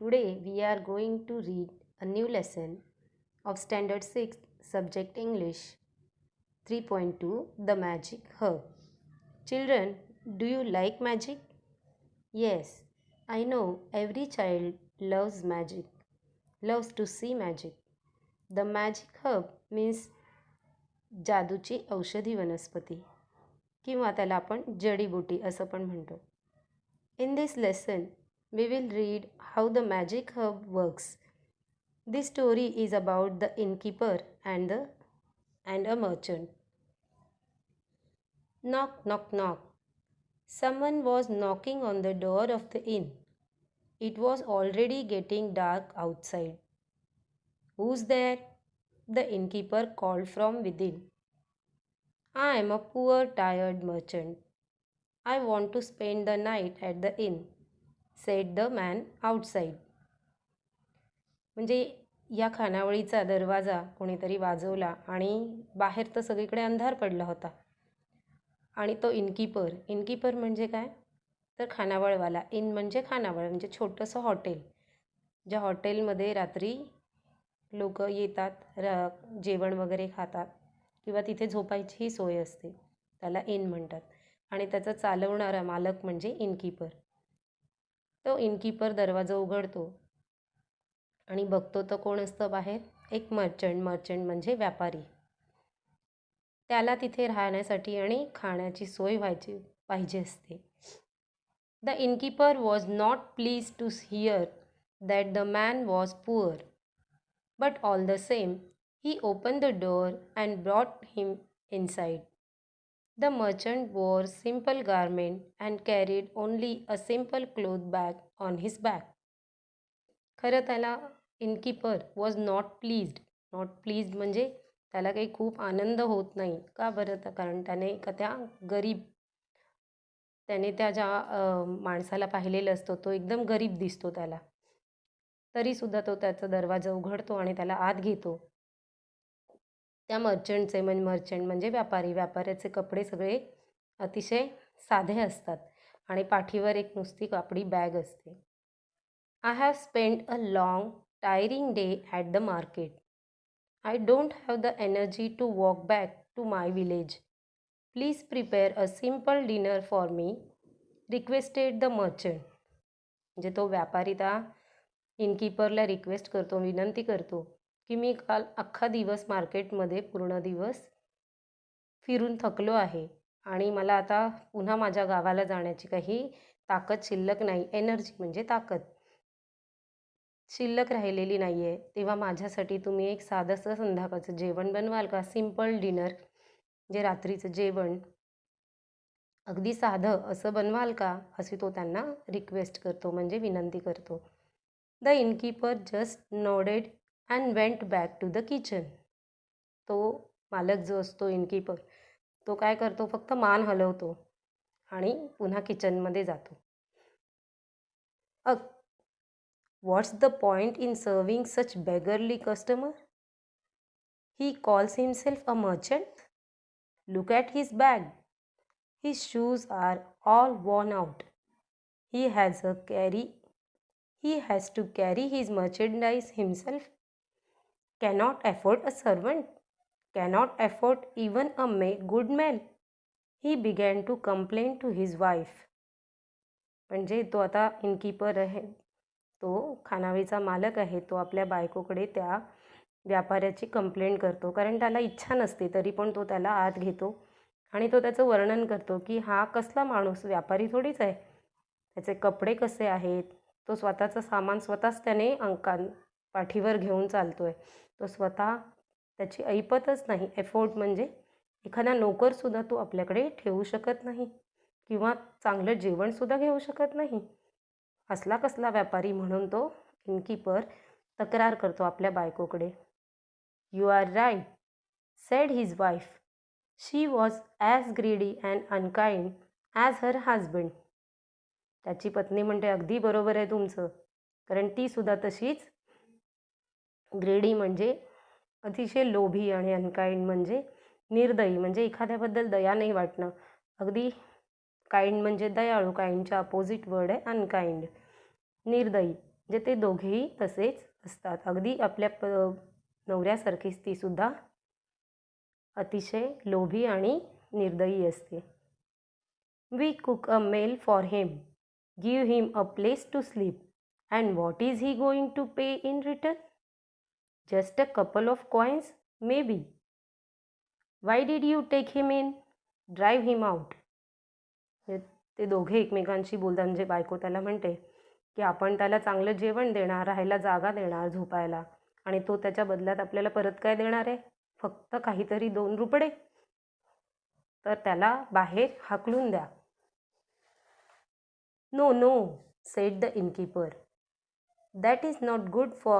Today we are going to read a new lesson of Standard 6 Subject English 3.2 The Magic Herb. Children, do you like magic? Yes, I know every child loves magic, loves to see magic. The magic herb means जादूची औषधी वनस्पती किंवा त्याला आपण जडीबुटी असं पण म्हणतो. In this lesson, we will read how the magic herb works. This story is about the innkeeper and a merchant. Knock, knock, knock. Someone was knocking on the door of the inn. It was already getting dark outside. Who's there? The innkeeper called from within. I am a poor, tired merchant. I want to spend the night at the inn, said the man outside. म्हणजे या खानावळीचा दरवाजा कोणीतरी वाजवला आणि बाहेर तर सगळीकडे अंधार पडला होता. आणि तो इनकीपर म्हणजे काय? तर खानावळवाला. इन म्हणजे खानावळ म्हणजे छोटंसं हॉटेल. ज्या हॉटेलमध्ये रात्री लोक येतात, जेवण वगैरे खातात किंवा तिथे झोपायचीही सोय असते. त्याला इन म्हणतात. आणि त्याचा चालवणारा मालक म्हणजे इनकीपर. तो इनकीपर दरवाजा उघडतो आणि बघतो तर कोण असतं बाहेर? एक मर्चंट म्हणजे व्यापारी. त्याला तिथे राहण्यासाठी आणि खाण्याची सोय पाहिजे असते. The innkeeper was not please to hear that the man was poor, but all the same he open the door and brought him inside. The merchant wore simple garment and carried only a simple cloth bag on his back. खरं त्याला innkeeper was not pleased म्हणजे त्याला काही खूप आनंद होत नाही. का बरं? तर कारण त्याने त्या ज्या माणसाला पाहिलेलं असतो तो एकदम गरीब दिसतो त्याला. तरीसुद्धा तो त्याचा दरवाजा उघडतो आणि त्याला आत घेतो. त्या मर्चंट म्हणजे व्यापाऱ्याचे कपडे सगळे अतिशय साधे असतात आणि पाठीवर एक नुसती कापडी बॅग असते. I have spent a long tiring day at the market. I don't have the energy to walk back to my village. Please prepare a simple dinner for me, requested the merchant. म्हणजे तो व्यापारी त्या इनकीपरला request करतो, विनंती करतो की मी काल अख्खा दिवस मार्केटमध्ये पूर्ण दिवस फिरून थकलो आहे आणि मला आता पुन्हा माझ्या गावाला जाण्याची काही ताकद शिल्लक नाही. एनर्जी म्हणजे ताकद शिल्लक राहिलेली नाही आहे. तेव्हा माझ्यासाठी तुम्ही एक साधंसं संध्याकाळचं जेवण बनवाल का? सिम्पल डिनर जे रात्रीचं जेवण अगदी साधं असं बनवाल का? अशी तो त्यांना रिक्वेस्ट करतो म्हणजे विनंती करतो. The innkeeper just nodded and went back to the kitchen. तो मालक जो असतो इनकीपर तो काय करतो? फक्त मान हलवतो आणि पुन्हा किचनमध्ये जातो. What's the point in serving such beggarly customer? He calls himself a merchant. Look at his bag. His shoes are all worn out. He has to carry his merchandise himself, cannot afford a servant, cannot afford even a good man. He began to complain to his wife. म्हणजे तो आता innkeeper आहे, तो खानावळीचा मालक आहे, तो आपल्या बायकोकडे त्या व्यापाऱ्याची कंप्लेंट करतो. कारण त्याला इच्छा नसते तरी पण तो त्याला आत घेतो आणि तो त्याचं वर्णन करतो की हा कसला माणूस, व्यापारी थोडीच आहे, त्याचे कपडे कसे आहेत, तो स्वतःचं सामान स्वतःच त्याने पाठीवर घेऊन चालतो आहे, तो स्वतः त्याची ऐपतच नाही. एफोर्ट म्हणजे एखादा नोकरसुद्धा तो आपल्याकडे ठेवू शकत नाही किंवा चांगलं जेवणसुद्धा घेऊ शकत नाही. असला कसला व्यापारी म्हणून तो इनकीपर तक्रार करतो आपल्या बायकोकडे. You are right, said his wife. She was as greedy and unkind as her husband. त्याची पत्नी म्हणते अगदी बरोबर आहे तुमचं, कारण ती सुद्धा तशीच ग्रेडी म्हणजे अतिशय लोभी आणि अनकाइंड म्हणजे निर्दयी म्हणजे एखाद्याबद्दल दया नाही वाटणं. अगदी काइंड म्हणजे दयाळू, काइंडच्या अपोजिट वर्ड आहे अनकाइंड, निर्दयी. जे ते दोघेही तसेच असतात. अगदी आपल्या नवऱ्यासारखीच तीसुद्धा अतिशय लोभी आणि निर्दयी असते. We cook a meal for him, give him a place to sleep, and what is he going to pay in return? Just a couple of coins, maybe. Why did you take him in? Drive him out. ते दोघे एकमेकांशी बोलतात. म्हणजे बायको त्याला म्हणते की आपण त्याला चांगलं जेवण देणार, राहायला जागा देणार, झोपायला, आणि तो त्याच्या बदल्यात आपल्याला परत काय देणार आहे? फक्त काहीतरी 2 रुपये. तर त्याला बाहेर हाकलून द्या. No, no, said the innkeeper. That is not good for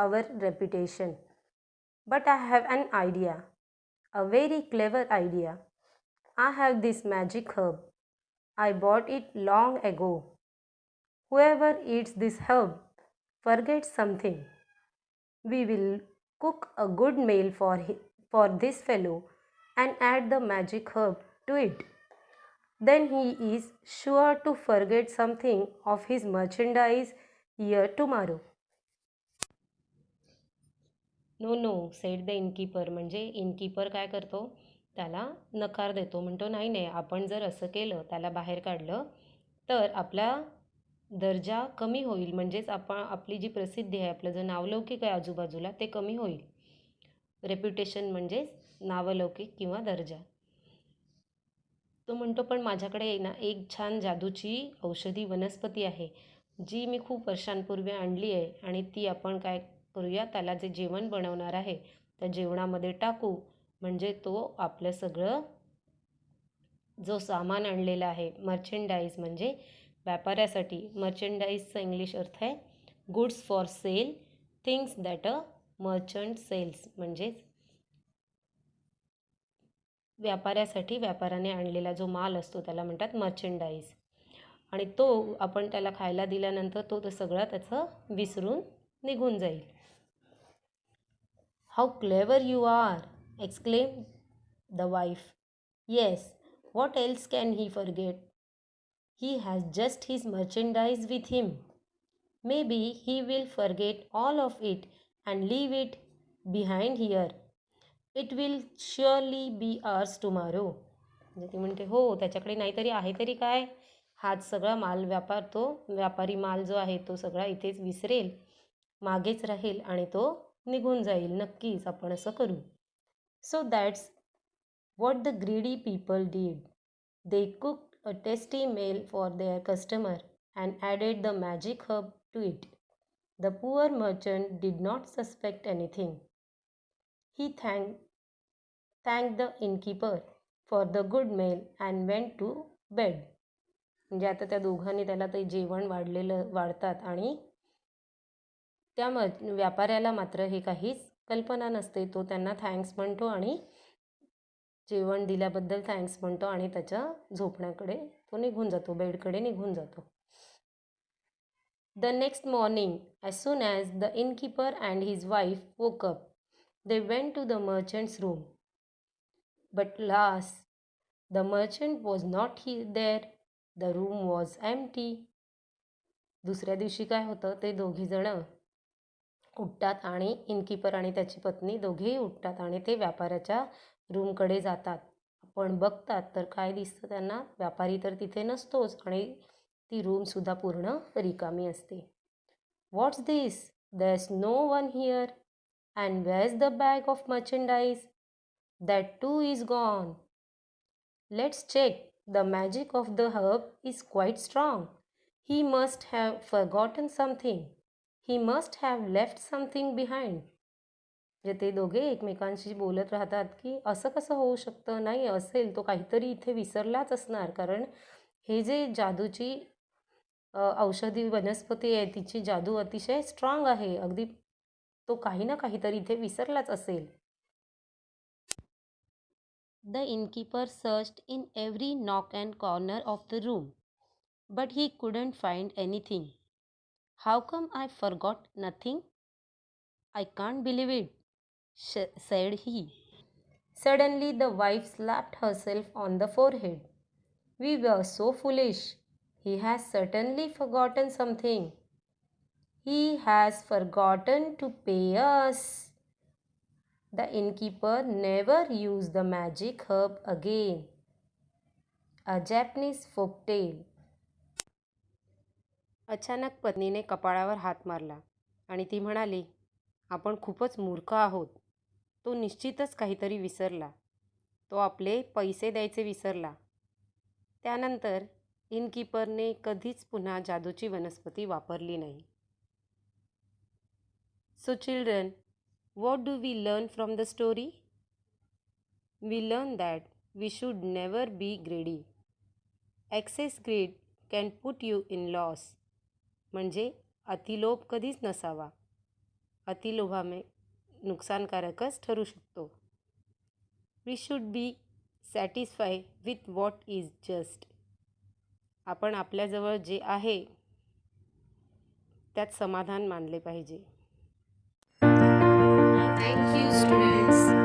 our reputation. But I have an idea, a very clever idea. I have this magic herb. I bought it long ago. Whoever eats this herb forgets something. We will cook a good meal for this fellow and add the magic herb to it. Then he is sure to forget something of his merchandise here tomorrow. No no said the innkeeper. म्हणजे innkeeper काय करतो? त्याला नकार देतो. म्हणतो नाही नाही, आपण जर असं केलं, त्याला बाहेर काढलं, तर आपला दर्जा कमी होईल. म्हणजेच आपली जी प्रसिद्धी आहे, आपलं जो नावलौकिक आहे आजूबाजूला, ते कमी होईल. रेप्युटेशन म्हणजेच नावलौकिक किंवा दर्जा. तो म्हणतो पण माझ्याकडे ना एक छान जादूची औषधी वनस्पती आहे, जी मी खूप वर्षांपूर्वी आणली आहे, आणि ती आपण काय करूया, त्याला जे जेवण बनवणार आहे त्या जेवणामध्ये टाकू. म्हणजे तो आपलं सगळं जो सामान आणलेला आहे, मर्चेंडाईज म्हणजे व्यापाऱ्यासाठी, मर्चेंडाईजचा इंग्लिश अर्थ आहे goods for sale, things that a merchant sells. म्हणजेच व्यापाऱ्यासाठी व्यापाऱ्याने आणलेला जो माल असतो त्याला म्हणतात मर्चेंडाईज. आणि तो आपण त्याला खायला दिल्यानंतर तो सगळं त्याचं विसरून निघून जाईल. How clever you are, exclaim the wife. Yes, what else can he forget? He has just his merchandise with him. May be he will forget all of it and leave it behind here. It will surely be ours tomorrow. म्हणजे ती म्हणते हो, त्याच्याकडे नाहीतरी आहे तरी काय, हाच सगळा माल व्यापारी माल जो आहे तो सगळा इथेच विसरेल, मागेच राहील आणि तो निघून जाईल. नक्कीच आपण असं करू. So that's what the greedy people did. They cooked a tasty meal for their customer and added the magic herb to it. The poor merchant did not suspect anything. He thanked the innkeeper for the good meal and went to bed. म्हणजे आता त्या दोघांनी त्याला ते जेवण वाढतात आणि त्या व्यापाऱ्याला मात्र हे काहीच कल्पना नसते. तो त्यांना थँक्स म्हणतो आणि जेवण दिल्याबद्दल थँक्स म्हणतो आणि त्याच्या झोपण्याकडे तो निघून जातो, बेडकडे निघून जातो. The next morning, as soon as the innkeeper and his wife woke up, they went to the merchant's room. But alas, the merchant was not there. The room was empty. दुसऱ्या दिवशी काय होतं, ते दोघीजण उठतात आणि इनकीपर आणि त्याची पत्नी दोघेही उठतात आणि ते व्यापाऱ्याच्या रूमकडे जातात. पण बघतात तर काय दिसतं त्यांना, व्यापारी तर तिथे नसतोच आणि ती रूमसुद्धा पूर्ण रिकामी असते. What's this? There is no one here. And where is the bag of merchandise? That too is gone. Let's check. The magic of the herb is quite strong. He must have forgotten something. He must have left something behind. जे ते दोघे एकमेकांशी बोलत राहतात की असं कसं होऊ शकतं, नाही असेल, तो काहीतरी इथे विसरलाच असणार, कारण हे जे जादूची औषधी वनस्पती आहे तिची जादू अतिशय स्ट्रॉंग आहे, अगदी तो काही ना काहीतरी इथे विसरलाच असेल. The innkeeper searched in every nook and corner of the room, but he couldn't find anything. How come I forgot nothing? I can't believe it, said he. Suddenly the wife slapped herself on the forehead. We were so foolish. He has certainly forgotten something. He has forgotten to pay us. The innkeeper never used the magic herb again. A Japanese folktale. अचानक पत्नीने कपाळावर हात मारला आणि ती म्हणाली, आपण खूपच मूर्ख आहोत. तो निश्चितच काहीतरी विसरला. तो आपले पैसे द्यायचे विसरला. त्यानंतर इनकीपरने कधीच पुन्हा जादूची वनस्पती वापरली नाही. So children, what do we learn from the story? We learn that we should never be greedy. Excess greed can put you in loss. म्हणजे अतिलोभ कधीच नसावा. अतिलोभाने नुकसानकारकच ठरू शकतो. We should be satisfied with what is just. आपण आपल्याजवळ जे आहे त्यात समाधान मानले पाहिजे. Thank you, students.